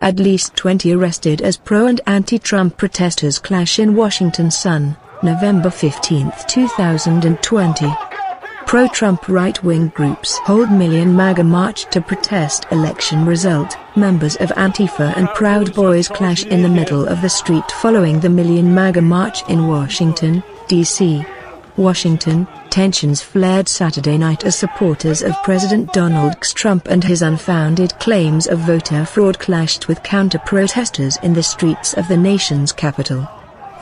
At least 20 arrested as pro- and anti-Trump protesters clash in Washington. Sun, November 15, 2020. Pro-Trump right-wing groups hold MAGA March to protest election result. Members of Antifa and Proud Boys clash in the middle of the street following the MAGA March in Washington, D.C. Washington, tensions flared Saturday night as supporters of President Donald Trump and his unfounded claims of voter fraud clashed with counter-protesters in the streets of the nation's capital.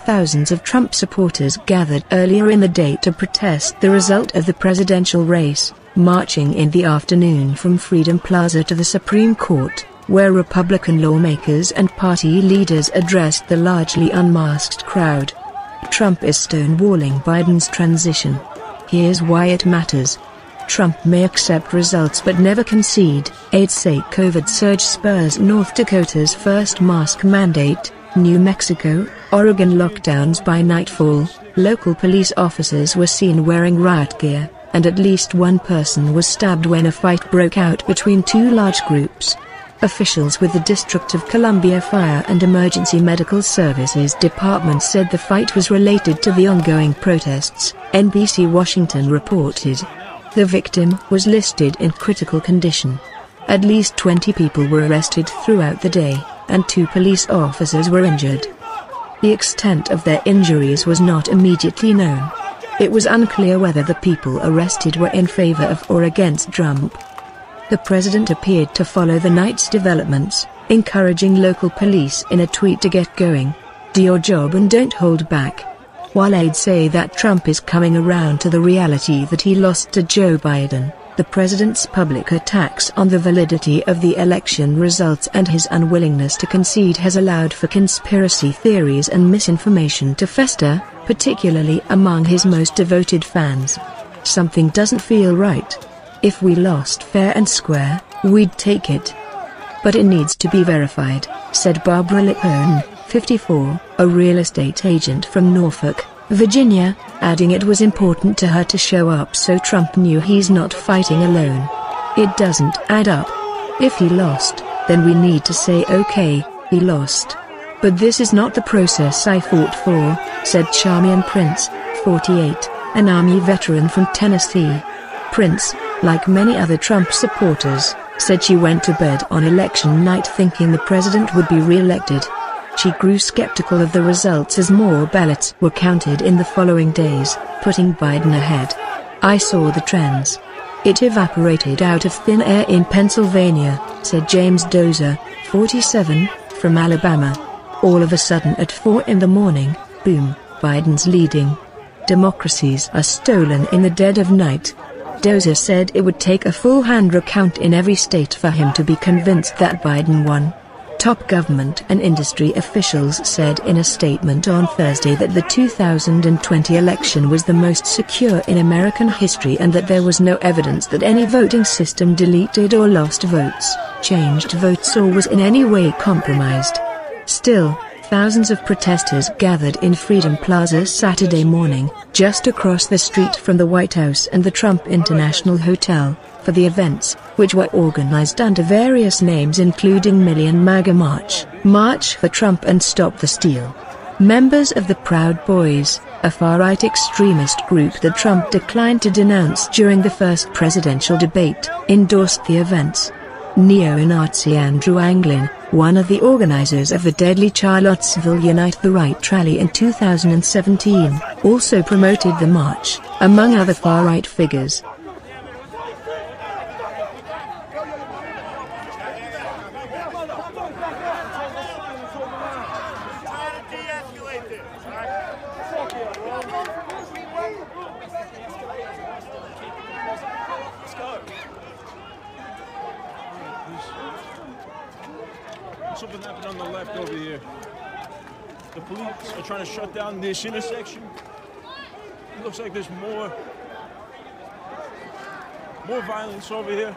Thousands of Trump supporters gathered earlier in the day to protest the result of the presidential race, marching in the afternoon from Freedom Plaza to the Supreme Court, where Republican lawmakers and party leaders addressed the largely unmasked crowd. Trump is stonewalling Biden's transition. Here's why it matters. Trump may accept results but never concede. Aides say COVID surge spurs North Dakota's first mask mandate. New Mexico, Oregon lockdowns by nightfall. Local police officers were seen wearing riot gear, and at least one person was stabbed when a fight broke out between two large groups. Officials with the District of Columbia Fire and Emergency Medical Services Department said the fight was related to the ongoing protests, NBC Washington reported. The victim was listed in critical condition. At least 20 people were arrested throughout the day, and 2 police officers were injured. The extent of their injuries was not immediately known. It was unclear whether the people arrested were in favor of or against Trump. The president appeared to follow the night's developments, encouraging local police in a tweet to get going. Do your job and don't hold back. While aides say that Trump is coming around to the reality that he lost to Joe Biden, the president's public attacks on the validity of the election results and his unwillingness to concede has allowed for conspiracy theories and misinformation to fester, particularly among his most devoted fans. Something doesn't feel right. If we lost fair and square, we'd take it. But it needs to be verified, said Barbara Lipone, 54, a real estate agent from Norfolk, Virginia, adding it was important to her to show up so Trump knew he's not fighting alone. It doesn't add up. If he lost, then we need to say okay, he lost. But this is not the process I fought for, said Charmian Prince, 48, an Army veteran from Tennessee. Prince, like many other Trump supporters, said she went to bed on election night thinking the president would be re-elected. She grew skeptical of the results as more ballots were counted in the following days, putting Biden ahead. I saw the trends. It evaporated out of thin air in Pennsylvania, said James Dozer, 47, from Alabama. All of a sudden at 4 in the morning, boom, Biden's leading. Democracies are stolen in the dead of night. Dozer said it would take a full hand recount in every state for him to be convinced that Biden won. Top government and industry officials said in a statement on Thursday that the 2020 election was the most secure in American history and that there was no evidence that any voting system deleted or lost votes, changed votes or was in any way compromised. Still, thousands of protesters gathered in Freedom Plaza Saturday morning, just across the street from the White House and the Trump International Hotel, for the events, which were organized under various names including MAGA March, March for Trump and Stop the Steal. Members of the Proud Boys, a far-right extremist group that Trump declined to denounce during the first presidential debate, endorsed the events. Neo-Nazi Andrew Anglin, one of the organizers of the deadly Charlottesville Unite the Right rally in 2017, also promoted the march, among other far-right figures. Something happened on the left over here. The police are trying to shut down this intersection. It looks like there's more violence over here.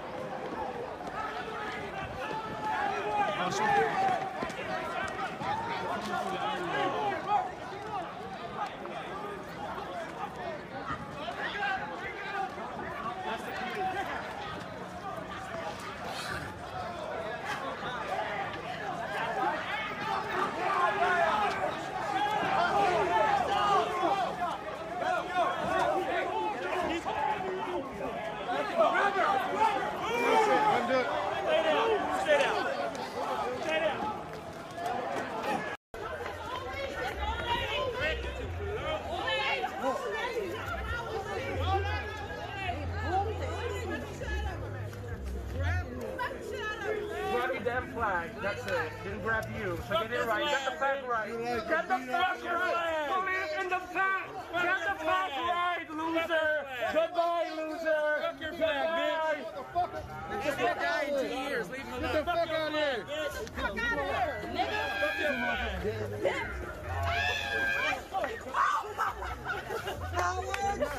damn flag. That's it. Didn't grab you. So get it right. Get the flag right. Get the fucking flag. Believe in the flag. Get the flag right, loser. Goodbye, loser. Fuck your flag, bitch. He's gonna die in 2 years. Leave him alone. Get the fuck out of here. Get the fuck out of here, nigga. Fuck your flag.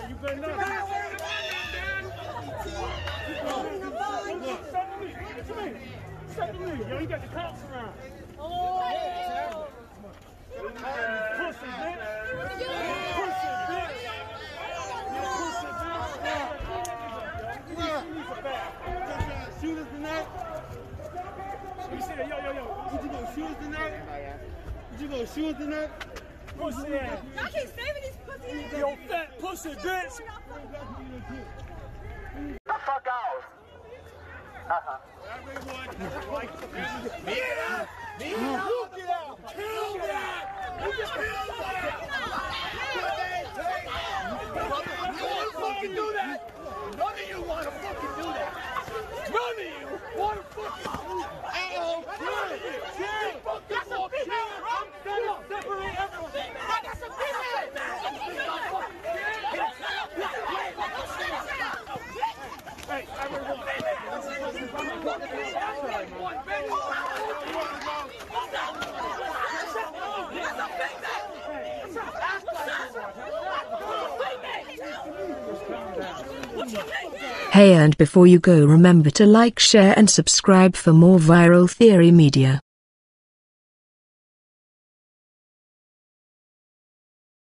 You better not. Step to me. Yo, you got the cops around. Oh! Pussy, bitch. Pussy, bitch. Shoot us tonight? You said, yo. Did you gonna shoot us tonight? Did you gonna shoot us tonight? Pussy ass. Y'all keep saving these pussy ass. Yo, fat pussy, bitch. Fuck off. Everyone, me out. Get out. Kill that. You want to fucking do that? None of you want to fucking do that. None of you want to fucking do that. Separate everyone. That's a hey, everyone. Hey, and before you go, remember to like, share and subscribe for more Viral Theory Media.